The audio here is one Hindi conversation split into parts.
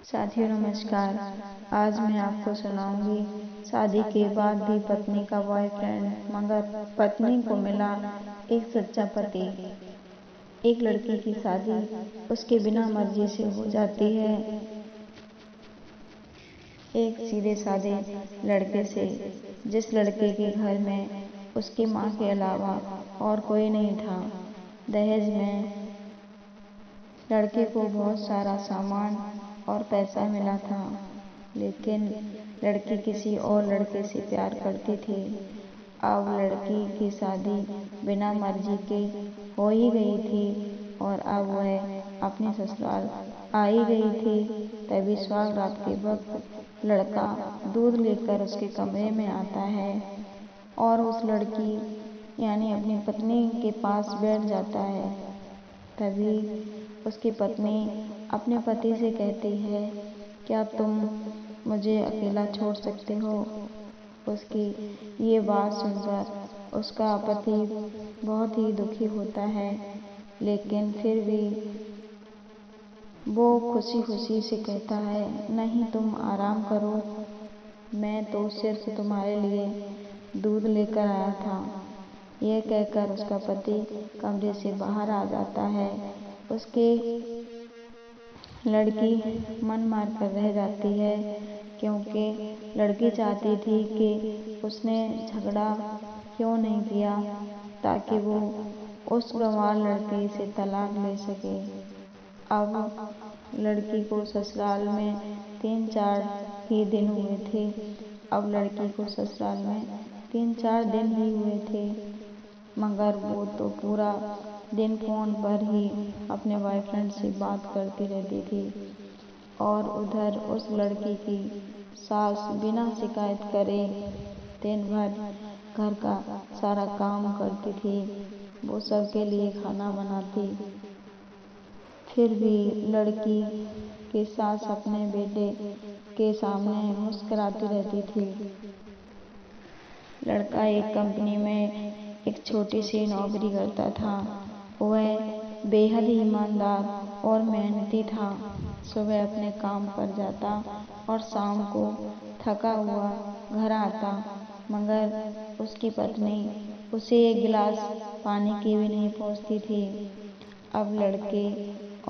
साथियों नमस्कार। आज मैं आपको सुनाऊंगी शादी के बाद भी पत्नी का बॉयफ्रेंड, मगर पत्नी को मिला एक सच्चा पति। एक लड़की की शादी उसके बिना मर्जी से हो जाती है, एक सीधे साधे लड़के से, जिस लड़के के घर में उसकी माँ के अलावा और कोई नहीं था। दहेज में लड़के को बहुत सारा सामान और पैसा मिला था, लेकिन लड़की किसी और लड़के से प्यार करती थी। अब लड़की की शादी बिना मर्जी के हो ही गई थी और अब वह अपने ससुराल आ ही गई थी। तभी सुहाग रात के वक्त लड़का दूध लेकर उसके कमरे में आता है और उस लड़की यानी अपनी पत्नी के पास बैठ जाता है। तभी उसकी पत्नी अपने पति से कहती है, क्या तुम मुझे अकेला छोड़ सकते हो? उसकी ये बात सुनकर उसका पति बहुत ही दुखी होता है, लेकिन फिर भी वो खुशी खुशी से कहता है, नहीं तुम आराम करो, मैं तो सिर्फ तुम्हारे लिए दूध लेकर आया था। यह कहकर उसका पति कमरे से बाहर आ जाता है। उसकी लड़की मन मार कर रह जाती है, क्योंकि लड़की चाहती थी कि उसने झगड़ा क्यों नहीं किया ताकि वो उस गंवार लड़के से तलाक ले सके। अब लड़की को ससुराल में 3-4 ही दिन हुए थे। अब लड़की को ससुराल में 3-4 दिन ही हुए थे, मगर वो तो पूरा दिन फोन पर ही अपने बॉयफ्रेंड से बात करती रहती थी और उधर उस लड़की की सास बिना शिकायत करे दिन भर घर का सारा काम करती थी। वो सबके लिए खाना बनाती, फिर भी लड़की की सास अपने बेटे के सामने मुस्कुराती रहती थी। लड़का एक कंपनी में एक छोटी सी नौकरी करता था। वह बेहद ही ईमानदार और मेहनती था। सुबह अपने काम पर जाता और शाम को थका हुआ घर आता, मगर उसकी पत्नी उसे एक गिलास पानी की भी नहीं पहुँचती थी। अब लड़के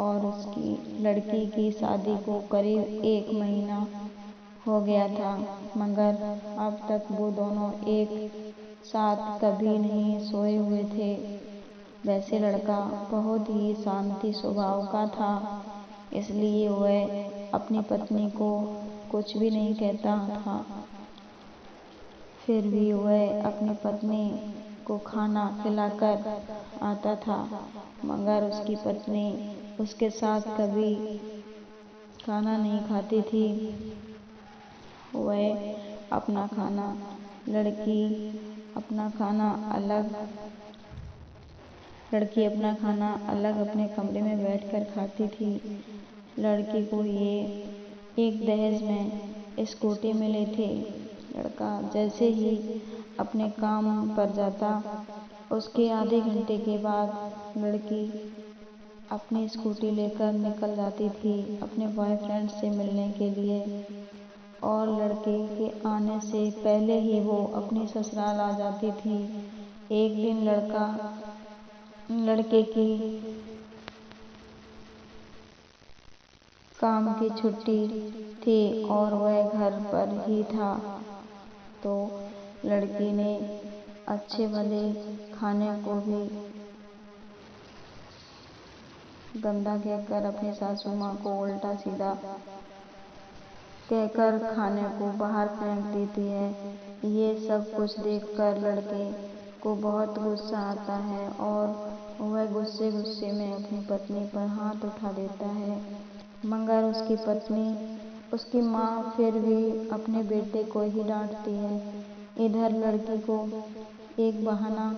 और उसकी लड़की की शादी को करीब 1 महीना हो गया था, मगर अब तक वो दोनों एक साथ कभी नहीं सोए हुए थे। वैसे लड़का बहुत ही शांति स्वभाव का था, इसलिए वह अपनी पत्नी को कुछ भी नहीं कहता था। फिर भी वह अपनी पत्नी को खाना खिलाकर आता था, मगर उसकी पत्नी उसके साथ कभी खाना नहीं खाती थी। वह अपना खाना लड़की अपना खाना अलग अपने कमरे में बैठकर खाती थी। लड़की को ये एक दहेज में स्कूटी मिले थे। लड़का जैसे ही अपने काम पर जाता, उसके आधे घंटे के बाद लड़की अपनी स्कूटी लेकर निकल जाती थी अपने बॉयफ्रेंड से मिलने के लिए, और लड़के के आने से पहले ही वो अपनी ससुराल आ जाती थी। एक दिन लड़के की काम की छुट्टी थी और वह घर पर ही था, तो लड़की ने अच्छे भले खाने को भी गंदा कहकर अपनी सासू माँ को उल्टा सीधा कहकर खाने को बाहर फेंक देती है। ये सब कुछ देखकर लड़के को बहुत गुस्सा आता है और वह गुस्से गुस्से में अपनी पत्नी पर हाथ उठा देता है, मगर उसकी माँ फिर भी अपने बेटे को ही डांटती है। इधर लड़की को एक बहाना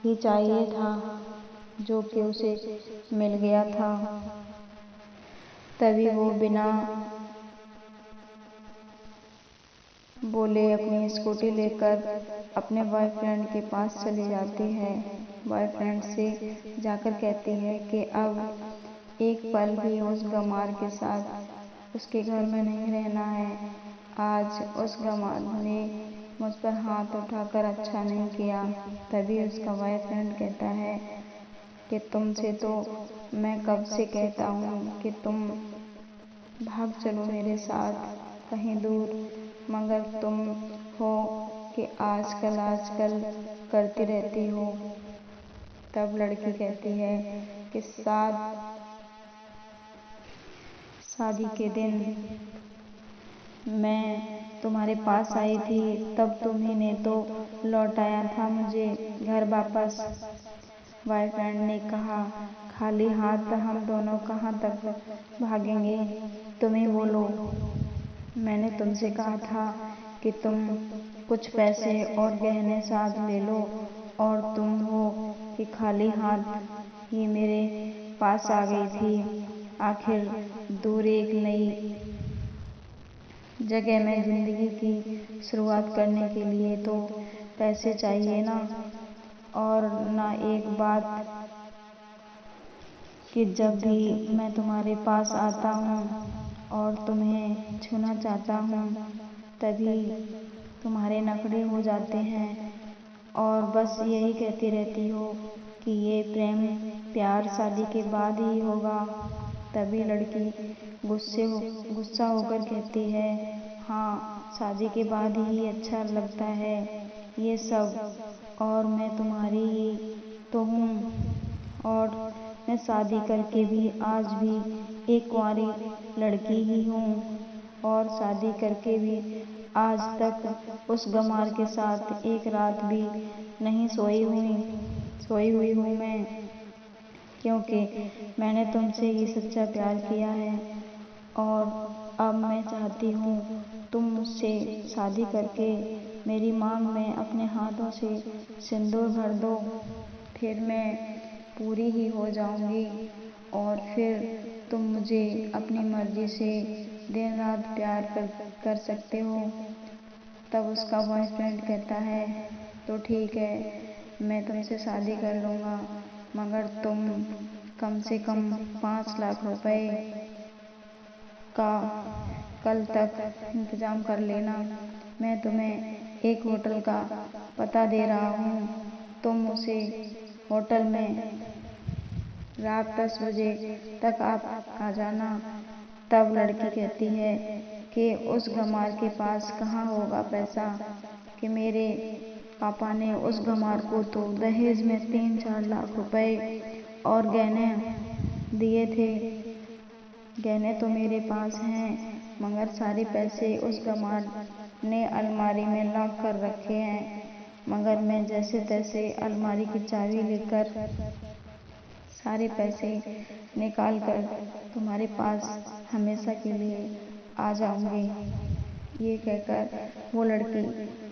ही चाहिए था, जो कि उसे मिल गया था। तभी वो बिना बोले अपनी स्कूटी लेकर अपने बॉयफ्रेंड के पास चली जाती है। बॉयफ्रेंड से जाकर कहती है कि अब एक पल भी उस गंवार के साथ उसके घर में नहीं रहना है। आज उस गंवार ने मुझ पर हाथ उठाकर अच्छा नहीं किया। तभी उसका बॉयफ्रेंड कहता है कि तुमसे तो मैं कब से कहता हूँ कि तुम भाग चलो मेरे साथ कहीं दूर, मगर तुम हो कि आजकल करती रहती हो। तब लड़की कहती है कि शादी के दिन मैं तुम्हारे पास आई थी, तब तुम्ही ने तो लौटाया था मुझे घर वापस। बॉयफ्रेंड ने कहा, खाली हाथ हम दोनों कहाँ तक भागेंगे, तुम ही बोलो। मैंने तुमसे कहा था कि तुम कुछ पैसे और गहने साथ ले लो, और तुम हो कि खाली हाथ ही मेरे पास आ गई थी। आखिर दूर एक नई जगह में जिंदगी की शुरुआत करने के लिए तो पैसे चाहिए ना। और ना एक बात कि जब भी मैं तुम्हारे पास आता हूँ और तुम्हें छूना चाहता हूँ, तभी तुम्हारे नखरे हो जाते हैं और बस यही कहती रहती हो कि ये प्रेम प्यार शादी के बाद ही होगा। तभी लड़की गुस्सा होकर कहती है, हाँ, शादी के बाद ही अच्छा लगता है ये सब, और मैं तुम्हारी ही तो हूँ, और मैं शादी करके भी आज भी एक कुंवारी लड़की ही हूँ, और शादी करके भी आज तक उस गंवार के साथ एक रात भी नहीं सोई हुई हूँ मैं, क्योंकि मैंने तुमसे ही सच्चा प्यार किया है। और अब मैं चाहती हूँ तुम मुझसे शादी करके मेरी मांग में अपने हाथों से सिंदूर भर दो, फिर मैं पूरी ही हो जाऊंगी, और फिर तुम मुझे अपनी मर्जी से दिन रात प्यार कर सकते हो। तब उसका बॉयफ्रेंड कहता है, तो ठीक है, मैं तुमसे शादी कर लूँगा, मगर तुम कम से कम 5 लाख रुपए का कल तक इंतजाम कर लेना। मैं तुम्हें एक होटल का पता दे रहा हूँ, तुम उसे होटल में रात 10 बजे तक आप आ जाना। तब लड़की कहती है कि उस गंवार के पास कहाँ होगा पैसा, कि मेरे पापा ने उस गंवार को तो दहेज में 3-4 लाख रुपए और गहने दिए थे। गहने तो मेरे पास हैं, मगर सारे पैसे उस गंवार ने अलमारी में लॉक कर रखे हैं। मगर मैं जैसे तैसे अलमारी की चाबी लेकर सारे पैसे निकाल कर तुम्हारे पास हमेशा के लिए आ जाऊंगी। ये कहकर वो लड़की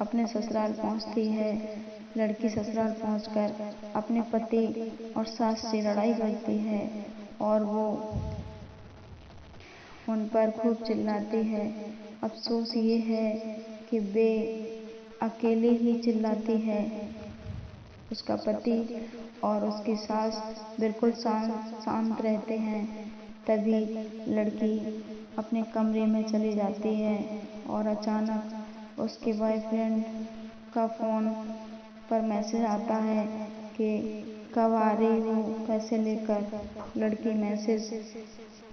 अपने ससुराल पहुंचती है। लड़की ससुराल पहुंचकर अपने पति और सास से लड़ाई करती है, और वो उन पर खूब चिल्लाती है। अफसोस ये है कि वे अकेले ही चिल्लाती है। उसका पति और उसकी सास बिल्कुल शांत रहते हैं। तभी लड़की अपने कमरे में चली जाती है, और अचानक उसके बॉयफ्रेंड का फ़ोन पर मैसेज आता है कि कब आ रही हो पैसे लेकर। लड़की मैसेज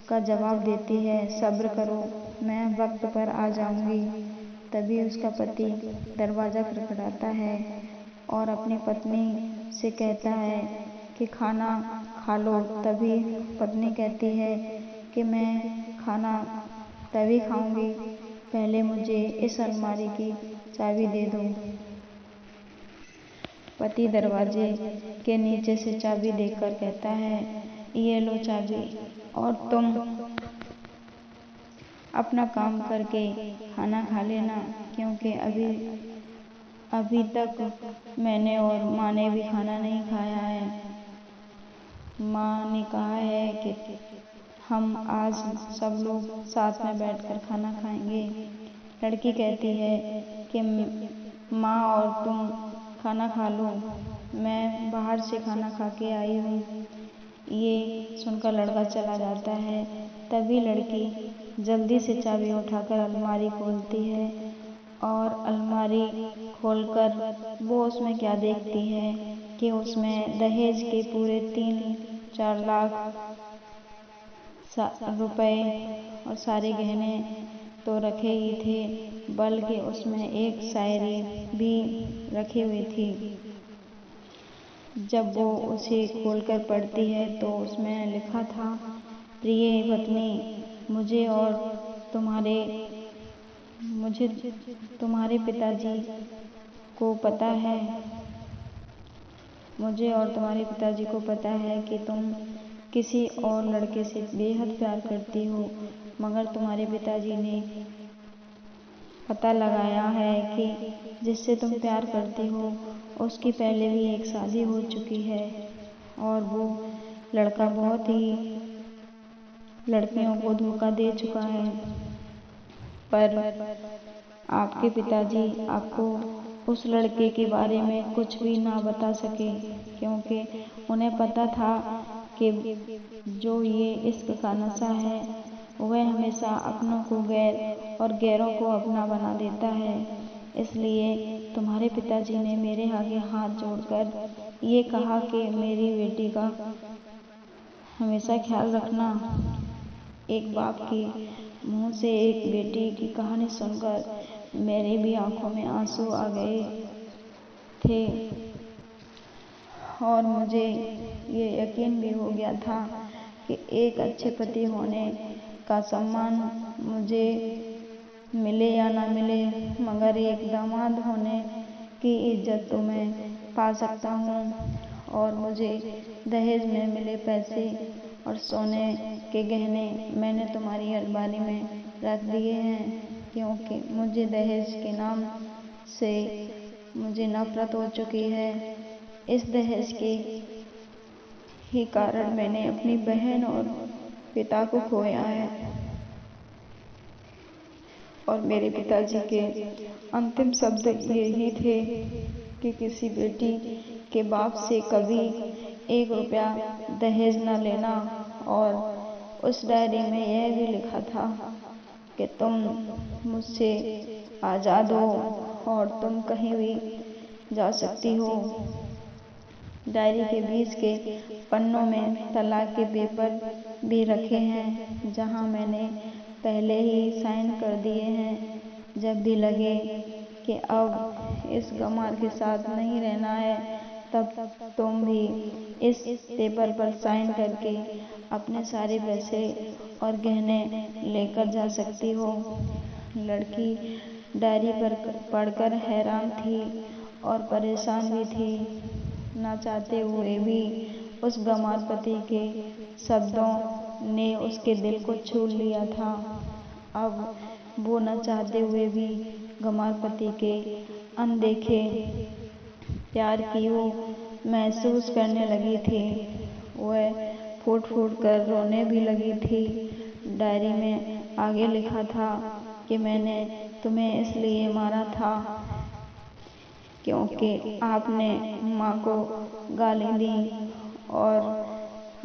का जवाब देती है, सब्र करो, मैं वक्त पर आ जाऊंगी। तभी उसका पति दरवाज़ा खटखटाता है और अपनी पत्नी से कहता है कि खाना खा लो। तभी पत्नी कहती है कि मैं खाना तभी खाऊंगी, पहले मुझे इस अलमारी की चाबी दे दो। पति दरवाजे के नीचे से चाबी देकर कहता है, ये लो चाबी, और तुम अपना काम करके खाना खा लेना, क्योंकि अभी तक मैंने और माँ ने भी खाना नहीं खाया है। माँ ने कहा है कि हम आज सब लोग साथ में बैठकर खाना खाएंगे। लड़की कहती है कि माँ और तुम खाना खा लो, मैं बाहर से खाना खा के आई हूँ। ये सुनकर लड़का चला जाता है। तभी लड़की जल्दी से चाबी उठाकर अलमारी खोलती है और अलमारी खोलकर वो उसमें क्या देखती है कि उसमें दहेज के पूरे 3-4 लाख रुपए और सारे गहने तो रखे ही थे, बल्कि उसमें एक शायरी भी रखी हुई थी। जब वो उसे खोलकर पढ़ती है तो उसमें लिखा था, प्रिय पत्नी, मुझे तुम्हारे पिताजी को पता है कि तुम किसी और लड़के से बेहद प्यार करती हो, मगर तुम्हारे पिताजी ने पता लगाया है कि जिससे तुम प्यार करती हो उसकी पहले भी एक शादी हो चुकी है और वो लड़का बहुत ही लड़कियों को धोखा दे चुका है। पर आपके पिताजी आपको उस लड़के के बारे में कुछ भी ना बता सके, क्योंकि उन्हें पता था कि जो ये इश्क का नशा है वह हमेशा अपनों को गैर और गैरों को अपना बना देता है। इसलिए तुम्हारे पिताजी ने मेरे आगे हाथ जोड़कर ये कहा कि मेरी बेटी का हमेशा ख्याल रखना। एक बाप के मुंह से एक बेटी की कहानी सुनकर मेरे भी आंखों में आंसू आ गए थे और मुझे ये यकीन भी हो गया था कि एक अच्छे पति होने का सम्मान मुझे मिले या ना मिले, मगर एक दामाद होने की इज्जत तो मैं पा सकता हूँ। और मुझे दहेज में मिले पैसे और सोने के गहने मैंने तुम्हारी अलमारी में रख दिए हैं, क्योंकि मुझे दहेज के नाम से मुझे नफरत हो चुकी है। इस दहेज के ही कारण मैंने अपनी बहन और पिता को खोया है। और मेरे पिताजी के अंतिम शब्द यही थे कि किसी बेटी के बाप से कभी 1 रुपया दहेज न लेना। और उस डायरी में यह भी लिखा था कि तुम मुझसे आज़ाद हो और तुम कहीं भी जा सकती हो। डायरी के बीच के पन्नों में तलाक के पेपर भी रखे हैं, जहां मैंने पहले ही साइन कर दिए हैं। जब भी लगे कि अब इस गंवार के साथ नहीं रहना है, तब तुम भी इस पेपर पर साइन करके अपने सारे पैसे और गहने लेकर जा सकती हो। लड़की डायरी पर पढ़कर हैरान थी और परेशान भी थी। न चाहते हुए भी उस गंवार पति के शब्दों ने उसके दिल को छू लिया था। अब वो न चाहते हुए भी गंवार पति के अनदेखे प्यार की वो महसूस करने लगी थी। वह फूट फूट कर रोने भी लगी थी। डायरी में आगे लिखा था कि मैंने तुम्हें इसलिए मारा था क्योंकि आपने माँ को गाली दी, और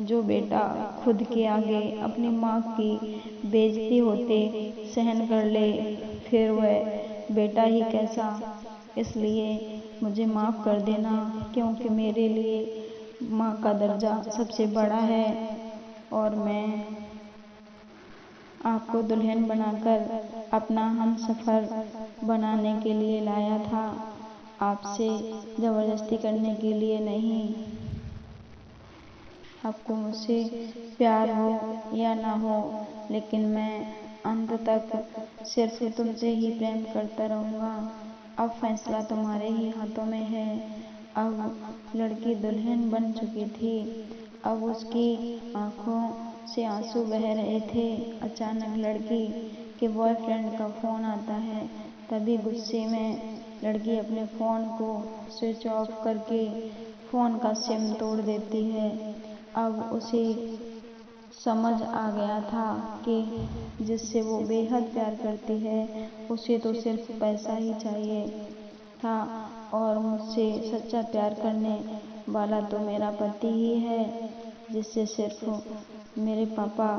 जो बेटा खुद के आगे अपनी माँ की बेइज्जती होते सहन कर ले, फिर वह बेटा ही कैसा। इसलिए मुझे माफ़ कर देना, क्योंकि मेरे लिए माँ का दर्जा सबसे बड़ा है और मैं आपको दुल्हन बनाकर अपना हमसफर बनाने के लिए लाया था, आपसे जबरदस्ती करने के लिए नहीं। आपको मुझसे प्यार हो या ना हो, लेकिन मैं अंत तक सिर्फ तुमसे ही प्रेम करता रहूँगा। अब फैसला तुम्हारे ही हाथों में है। अब लड़की दुल्हन बन चुकी थी। अब उसकी आंखों से आंसू बह रहे थे। अचानक लड़की के बॉयफ्रेंड का फोन आता है। तभी गुस्से में लड़की अपने फोन को स्विच ऑफ करके फोन का सिम तोड़ देती है। अब उसे समझ आ गया था कि जिससे वो बेहद प्यार करती है उसे तो सिर्फ पैसा ही चाहिए था, और मुझसे सच्चा प्यार करने वाला तो मेरा पति ही है, जिससे सिर्फ मेरे पापा,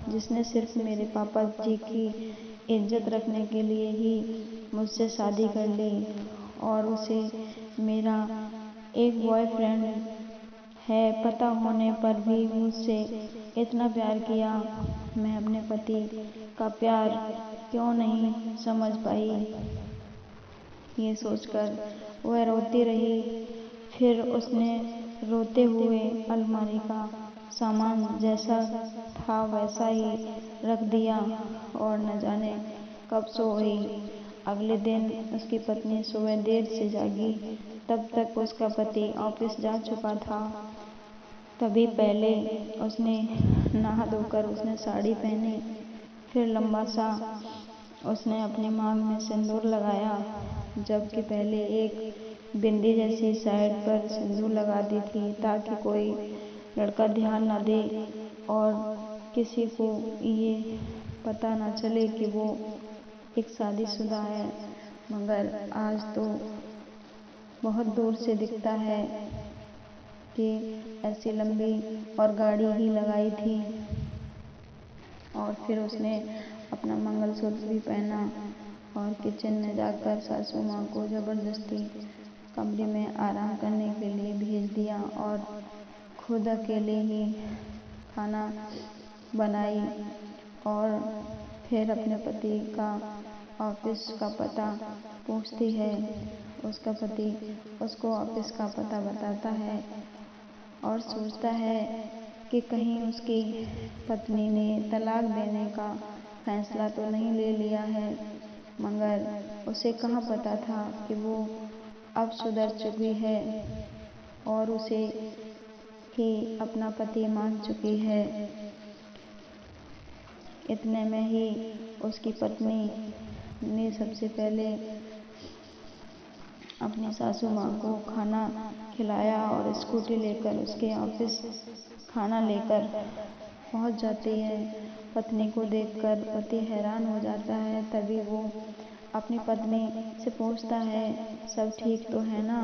जिसने सिर्फ मेरे पापा जी की इज्जत रखने के लिए ही मुझसे शादी कर ली और उसे मेरा एक बॉयफ्रेंड है पता होने पर भी मुझसे इतना प्यार किया। मैं अपने पति का प्यार क्यों नहीं समझ पाई। ये सोचकर वह रोती रही। फिर उसने रोते हुए अलमारी का सामान जैसा था वैसा ही रख दिया और न जाने कब सो गई। अगले दिन उसकी पत्नी सुबह देर से जागी। तब तक उसका पति ऑफिस जा चुका था। तभी पहले उसने नहा धोकर उसने साड़ी पहनी, फिर लंबा सा उसने अपनी मांग में सिंदूर लगाया, जबकि पहले एक बिंदी जैसी साइड पर सिंदूर लगा दी थी ताकि कोई लड़का ध्यान न दे और किसी को ये पता न चले कि वो एक शादीशुदा है। मगर आज तो बहुत दूर से दिखता है कि ऐसी लंबी और गाढ़ी ही लगाई थी। और फिर उसने अपना मंगलसूत्र भी पहना और किचन में जाकर सासू माँ को जबरदस्ती कमरे में आराम करने के लिए भेज दिया और खुद अकेले ही खाना बनाई और फिर अपने पति का ऑफिस का पता पूछती है। उसका पति उसको ऑफिस का पता बताता है और सोचता है कि कहीं उसकी पत्नी ने तलाक देने का फैसला तो नहीं ले लिया है। मगर उसे कहाँ पता था कि वो अब सुधर चुकी है और उसे ही अपना पति मान चुकी है। इतने में ही उसकी पत्नी ने सबसे पहले अपनी सासू माँ को खाना खिलाया और स्कूटी लेकर उसके ऑफिस खाना लेकर पहुँच जाती है। पत्नी को देखकर पति हैरान हो जाता है। तभी वो अपनी पत्नी से पूछता है, सब ठीक तो है ना?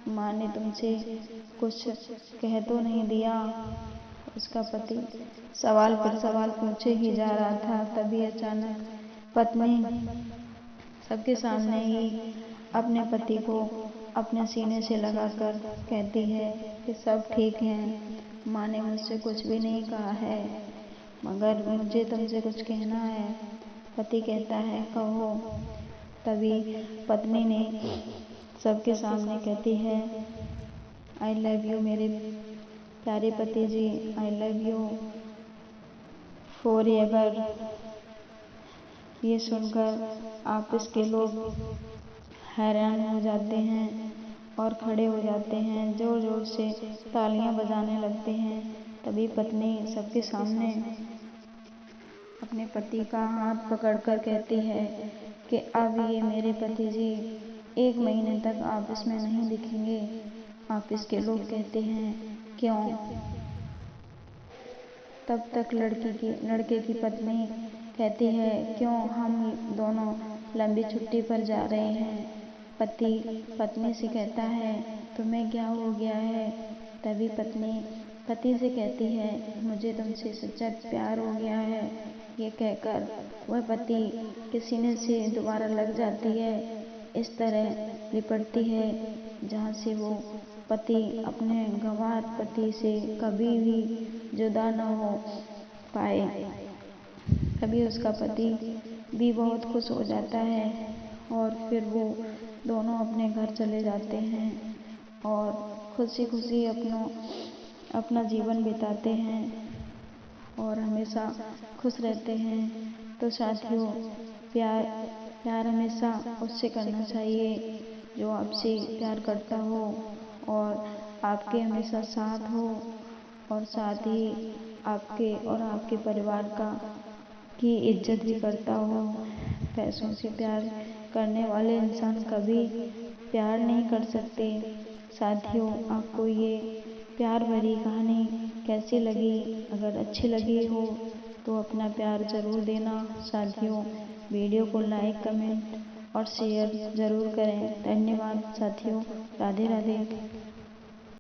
माँ ने तुमसे कुछ कह तो नहीं दिया? उसका पति सवाल पर सवाल पूछे ही जा रहा था। तभी अचानक पत्नी सबके सामने ही अपने पति को अपने सीने से लगाकर कहती है कि सब ठीक है, माँ ने मुझसे कुछ भी नहीं कहा है, मगर मुझे तुमसे कुछ कहना है। पति कहता है, कहो। तभी पत्नी ने सबके सामने कहती है, आई लव यू मेरे प्यारे पति जी, आई लव यू फॉरएवर। ये सुनकर ऑफिस के लोग हैरान हो जाते हैं और खड़े हो जाते हैं, जोर जोर से तालियां बजाने लगते हैं। तभी पत्नी सबके सामने अपने पति का हाथ पकड़कर कहती है कि अब ये मेरे पति जी 1 महीने तक ऑफिस में नहीं दिखेंगे। ऑफिस के लोग कहते हैं, क्यों? तब तक लड़के की पत्नी कहती है, क्यों, हम दोनों लंबी छुट्टी पर जा रहे हैं। पति पत्नी से कहता है, तुम्हें क्या हो गया है? तभी पत्नी पति से कहती है, मुझे तुमसे सच्चा प्यार हो गया है। ये कहकर वह पति के सीने से दोबारा लग जाती है। इस तरह लिपटती है जहाँ से वो पति अपने गंवार पति से कभी भी जुदा न हो पाए। तभी उसका पति भी बहुत खुश हो जाता है और फिर वो दोनों अपने घर चले जाते हैं और खुशी खुशी अपना जीवन बिताते हैं और हमेशा खुश रहते हैं। तो साथियों, प्यार हमेशा उससे करना चाहिए जो आपसे प्यार करता हो और आपके हमेशा साथ हो और साथ ही आपके और आपके परिवार की इज्जत भी करता हो। पैसों से प्यार करने वाले इंसान कभी प्यार नहीं कर सकते। साथियों, आपको ये प्यार भरी कहानी कैसी लगी? अगर अच्छी लगी हो तो अपना प्यार ज़रूर देना। साथियों, वीडियो को लाइक, कमेंट और शेयर ज़रूर करें। धन्यवाद साथियों। राधे राधे।